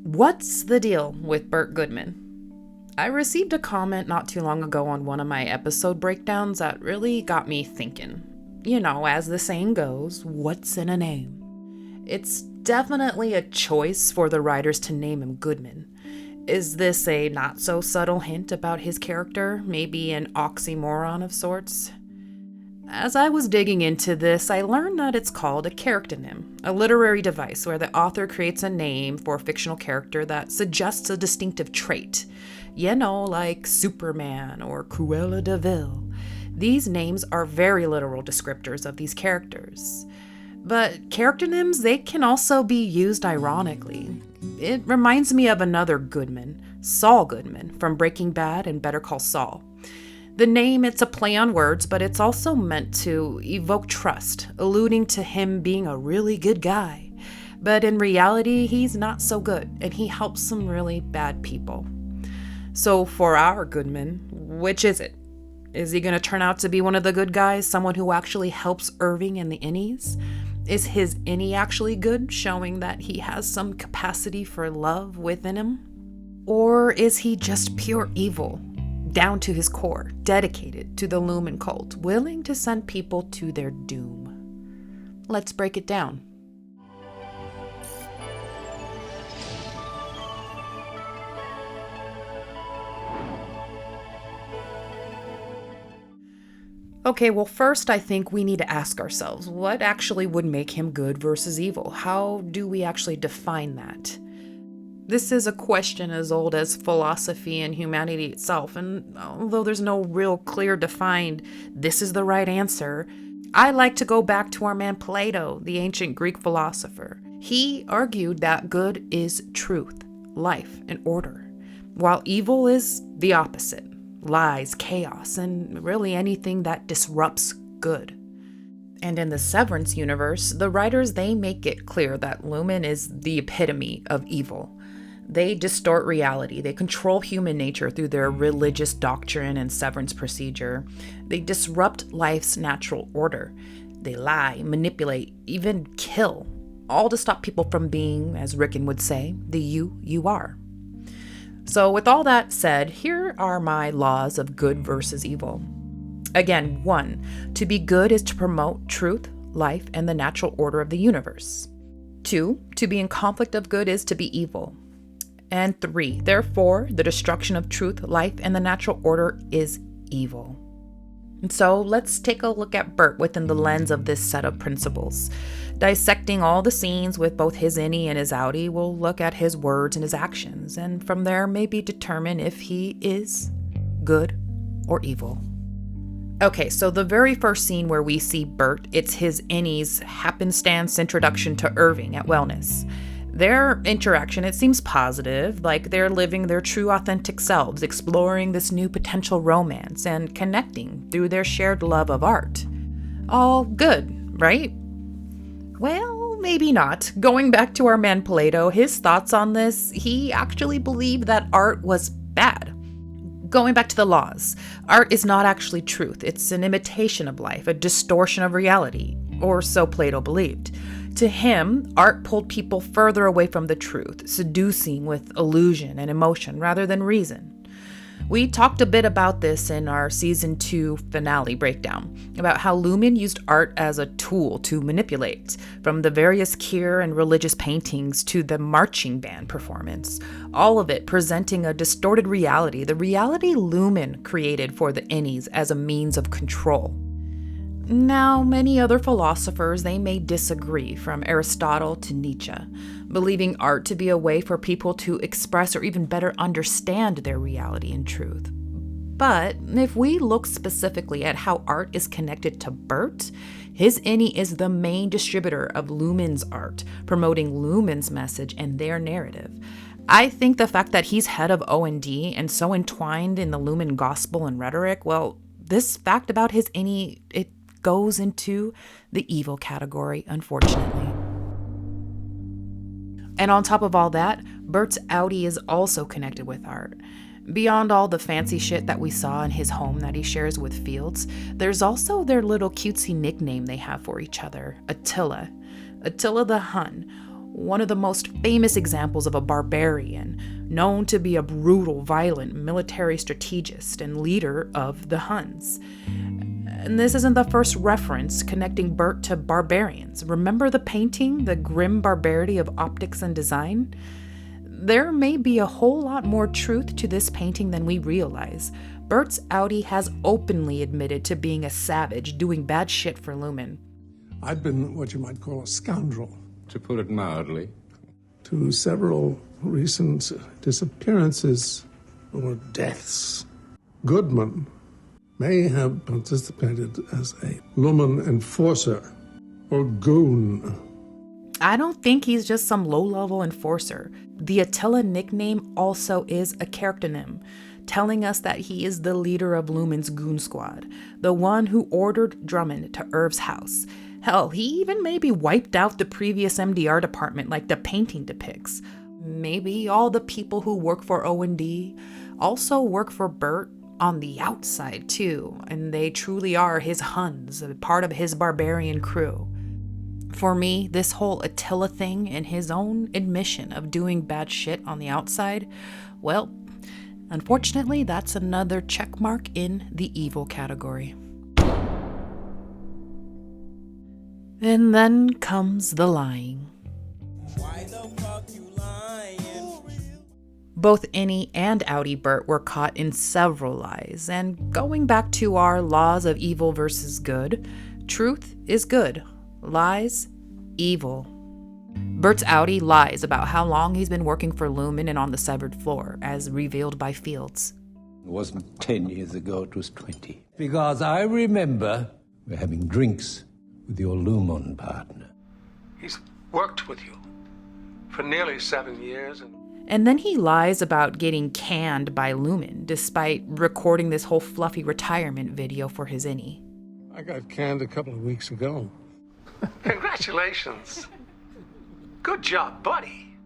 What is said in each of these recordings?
What's the deal with Burt Goodman? I received a comment not too long ago on one of my episode breakdowns that really got me thinking. You know, as the saying goes, what's in a name? It's definitely a choice for the writers to name him Goodman. Is this a not so subtle hint about his character? Maybe an oxymoron of sorts? As I was digging into this, I learned that it's called a characteronym, a literary device where the author creates a name for a fictional character that suggests a distinctive trait. You know, like Superman or Cruella de Vil. These names are very literal descriptors of these characters. But characteronyms, they can also be used ironically. It reminds me of another Goodman, Saul Goodman, from Breaking Bad and Better Call Saul. The name, it's a play on words, but it's also meant to evoke trust, alluding to him being a really good guy. But in reality, he's not so good, and he helps some really bad people. So for our Goodman, which is it? Is he going to turn out to be one of the good guys, someone who actually helps Irving and the innies? Is his innie actually good, showing that he has some capacity for love within him? Or is he just pure evil? Down to his core, dedicated to the Lumon cult, willing to send people to their doom. Let's break it down. Okay, well, first I think we need to ask ourselves, what actually would make him good versus evil? How do we actually define that? This is a question as old as philosophy and humanity itself, and although there's no real clear defined, this is the right answer, I like to go back to our man Plato, the ancient Greek philosopher. He argued that good is truth, life, and order, while evil is the opposite, lies, chaos, and really anything that disrupts good. And in the Severance universe, the writers, they make it clear that Lumon is the epitome of evil. They distort reality. They control human nature through their religious doctrine and severance procedure. They disrupt life's natural order. They lie, manipulate, even kill, all to stop people from being, as Rickon would say, the you are. So with all that said, here are my laws of good versus evil. Again, 1, to be good is to promote truth, life, and the natural order of the universe. 2, to be in conflict of good is to be evil. And 3, therefore, the destruction of truth, life, and the natural order is evil. And so let's take a look at Burt within the lens of this set of principles. Dissecting all the scenes with both his innie and his outie, we'll look at his words and his actions, and from there maybe determine if he is good or evil. Okay, so the very first scene where we see Burt, it's his innie's happenstance introduction to Irving at Wellness. Their interaction, it seems positive, like they're living their true authentic selves, exploring this new potential romance and connecting through their shared love of art. All good, right? Well, maybe not. Going back to our man Plato, his thoughts on this, he actually believed that art was bad. Going back to the laws, art is not actually truth. It's an imitation of life, a distortion of reality, or so Plato believed. To him, art pulled people further away from the truth, seducing with illusion and emotion rather than reason. We talked a bit about this in our season 2 finale breakdown, about how Lumon used art as a tool to manipulate, from the various queer and religious paintings to the marching band performance, all of it presenting a distorted reality, the reality Lumon created for the innies as a means of control. Now, many other philosophers, they may disagree, from Aristotle to Nietzsche, believing art to be a way for people to express or even better understand their reality and truth. But if we look specifically at how art is connected to Burt, his innie is the main distributor of Lumon's art, promoting Lumon's message and their narrative. I think the fact that he's head of O&D and so entwined in the Lumon gospel and rhetoric, well, this fact about his innie, it goes into the evil category, unfortunately. And on top of all that, Burt's outie is also connected with art. Beyond all the fancy shit that we saw in his home that he shares with Fields, there's also their little cutesy nickname they have for each other, Attila. Attila the Hun. one of the most famous examples of a barbarian, known to be a brutal, violent military strategist and leader of the Huns. And this isn't the first reference connecting Burt to barbarians. Remember the painting, The Grim Barbarity of Optics and Design? There may be a whole lot more truth to this painting than we realize. Burt's Audi has openly admitted to being a savage, doing bad shit for Lumon. I've been what you might call a scoundrel. To put it mildly. To several recent disappearances or deaths. Goodman may have participated as a Lumon enforcer or goon. I don't think he's just some low-level enforcer. The Attila nickname also is a characterim, telling us that he is the leader of Lumon's goon squad, the one who ordered Drummond to Irv's house. Hell, he even maybe wiped out the previous MDR department like the painting depicts. Maybe all the people who work for O&D also work for Burt on the outside too, and they truly are his Huns, a part of his barbarian crew. For me, this whole Attila thing and his own admission of doing bad shit on the outside, well, unfortunately, that's another check mark in the evil category. And then comes the lying. Why the fuck you lying? Both Innie and Audi Burt were caught in several lies, and going back to our laws of evil versus good, truth is good, lies, evil. Burt's Audi lies about how long he's been working for Lumon and on the severed floor, as revealed by Fields. It wasn't 10 years ago, it was 20. Because I remember we're having drinks with your Lumon partner. He's worked with you for nearly 7 years. And then he lies about getting canned by Lumon, despite recording this whole fluffy retirement video for his Innie. I got canned a couple of weeks ago. Congratulations. Good job, buddy.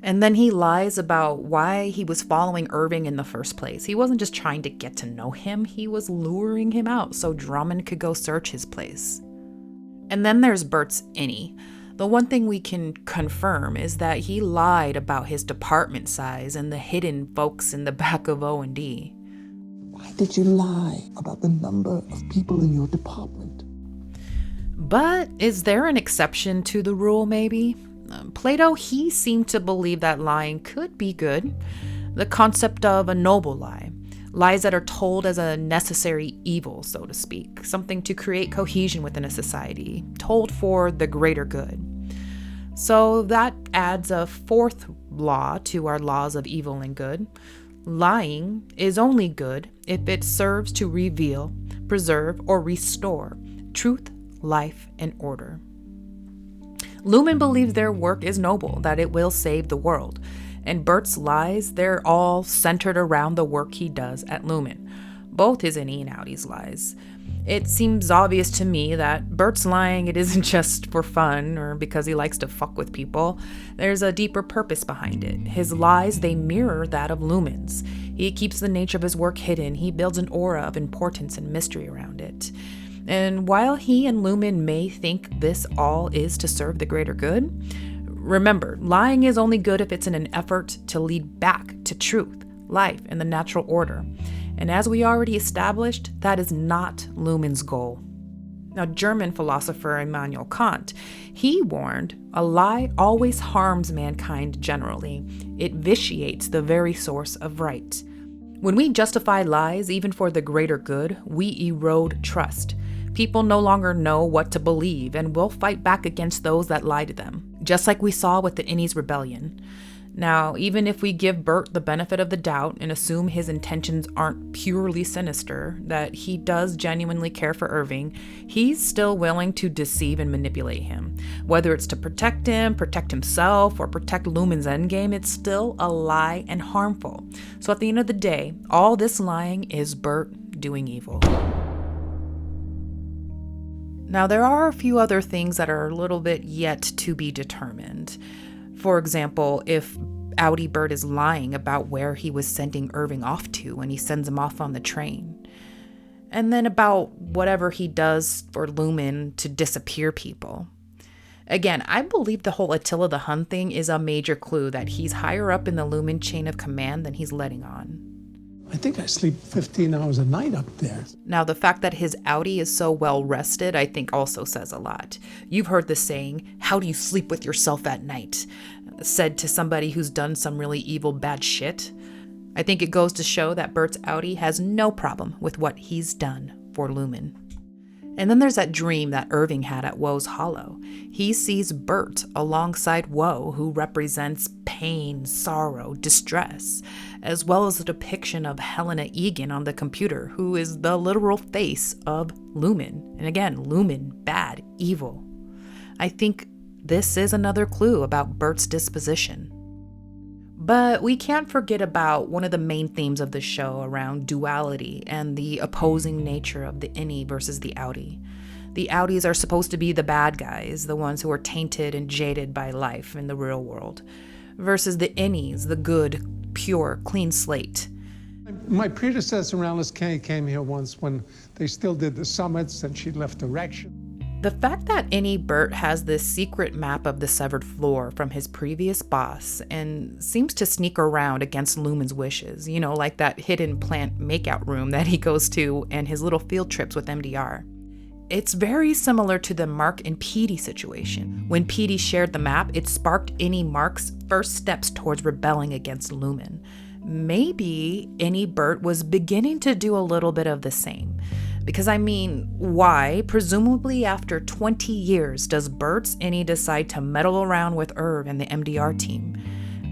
And then he lies about why he was following Irving in the first place. He wasn't just trying to get to know him, he was luring him out so Drummond could go search his place. And then there's Burt's Innie. The one thing we can confirm is that he lied about his department size and the hidden folks in the back of O&D. Why did you lie about the number of people in your department? But is there an exception to the rule, maybe? Plato, he seemed to believe that lying could be good. The concept of a noble lie. Lies that are told as a necessary evil, so to speak. Something to create cohesion within a society. Told for the greater good. So that adds a fourth law to our laws of evil and good. Lying is only good if it serves to reveal, preserve, or restore truth, life, and order. Lumon believes their work is noble, that it will save the world. And Burt's lies, they're all centered around the work he does at Lumon. Both his Innie and Audi's lies. It seems obvious to me that Burt's lying, it isn't just for fun or because he likes to fuck with people. There's a deeper purpose behind it. His lies, they mirror that of Lumon's. He keeps the nature of his work hidden. He builds an aura of importance and mystery around it. And while he and Lumon may think this all is to serve the greater good, remember, lying is only good if it's in an effort to lead back to truth, life, and the natural order. And as we already established, that is not Lumon's goal. Now, German philosopher Immanuel Kant, he warned, a lie always harms mankind generally. It vitiates the very source of right. When we justify lies, even for the greater good, we erode trust. People no longer know what to believe and will fight back against those that lie to them, just like we saw with the Innie's rebellion. Now, even if we give Burt the benefit of the doubt and assume his intentions aren't purely sinister, that he does genuinely care for Irving, he's still willing to deceive and manipulate him. Whether it's to protect him, protect himself, or protect Lumon's endgame, it's still a lie and harmful. So at the end of the day, all this lying is Burt doing evil. Now, there are a few other things that are a little bit yet to be determined. For example, if Audi Burt is lying about where he was sending Irving off to when he sends him off on the train. And then about whatever he does for Lumon to disappear people. Again, I believe the whole Attila the Hun thing is a major clue that he's higher up in the Lumon chain of command than he's letting on. I think I sleep 15 hours a night up there. Now, the fact that his outie is so well rested, I think also says a lot. You've heard the saying, "How do you sleep with yourself at night?" said to somebody who's done some really evil, bad shit. I think it goes to show that Burt's outie has no problem with what he's done for Lumon. And then there's that dream that Irving had at Woe's Hollow. He sees Burt alongside Woe, who represents pain, sorrow, distress, as well as a depiction of Helena Egan on the computer, who is the literal face of Lumon. And again, Lumon, bad, evil. I think this is another clue about Burt's disposition. But we can't forget about one of the main themes of the show around duality and the opposing nature of the innie versus the outie. The outies are supposed to be the bad guys, the ones who are tainted and jaded by life in the real world, versus the innies, the good, pure, clean slate. My predecessor, Alice Kay, came here once when they still did the summits and she left direction. The fact that innie Burt has this secret map of the severed floor from his previous boss and seems to sneak around against Lumon's wishes, you know, like that hidden plant makeout room that he goes to and his little field trips with MDR. It's very similar to the Mark and Petey situation. When Petey shared the map, it sparked innie Mark's first steps towards rebelling against Lumon. Maybe innie Burt was beginning to do a little bit of the same. Because I mean, why, presumably after 20 years, does Burt's innie decide to meddle around with Irv and the MDR team?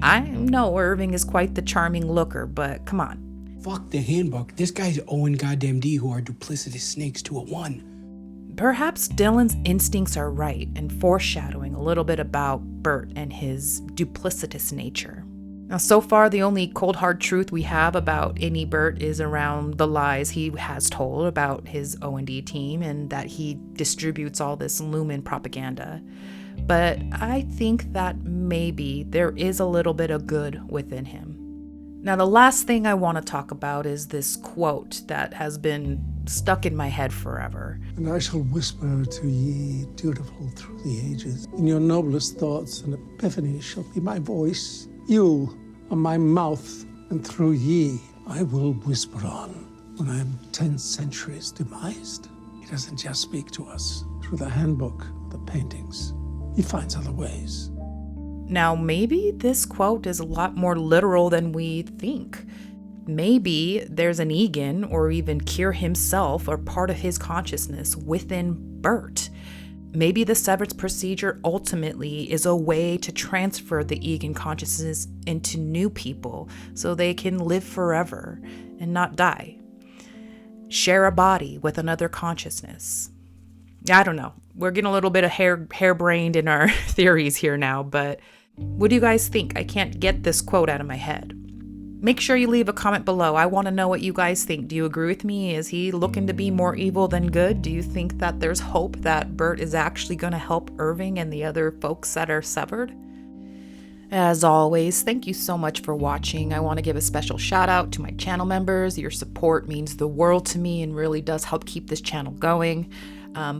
I know Irving is quite the charming looker, but come on. Fuck the handbook. This guy's Owen goddamn D who are duplicitous snakes to a one. Perhaps Dylan's instincts are right and foreshadowing a little bit about Burt and his duplicitous nature. Now, so far, the only cold hard truth we have about innie Burt is around the lies he has told about his O&D team and that he distributes all this Lumon propaganda. But I think that maybe there is a little bit of good within him. Now, the last thing I want to talk about is this quote that has been stuck in my head forever. And I shall whisper to ye, dutiful through the ages. In your noblest thoughts and epiphanies shall be my voice. You are my mouth, and through ye I will whisper on. When I am 10 centuries demised, he doesn't just speak to us through the handbook, the paintings. He finds other ways. Now, maybe this quote is a lot more literal than we think. Maybe there's an Egan, or even Kier himself, or part of his consciousness within Burt. Maybe the severance procedure ultimately is a way to transfer the Egan consciousness into new people so they can live forever and not die. Share a body with another consciousness. I don't know. We're getting a little bit of harebrained in our theories here now, but what do you guys think? I can't get this quote out of my head. Make sure you leave a comment below. I want to know what you guys think. Do you agree with me? Is he looking to be more evil than good? Do you think that there's hope that Burt is actually going to help Irving and the other folks that are severed? As always, thank you so much for watching. I want to give a special shout out to my channel members. Your support means the world to me and really does help keep this channel going.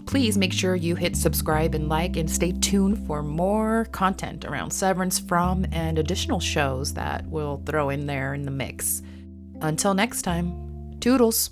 Please make sure you hit subscribe and like, and stay tuned for more content around Severance from and additional shows that we'll throw in there in the mix. Until next time, toodles.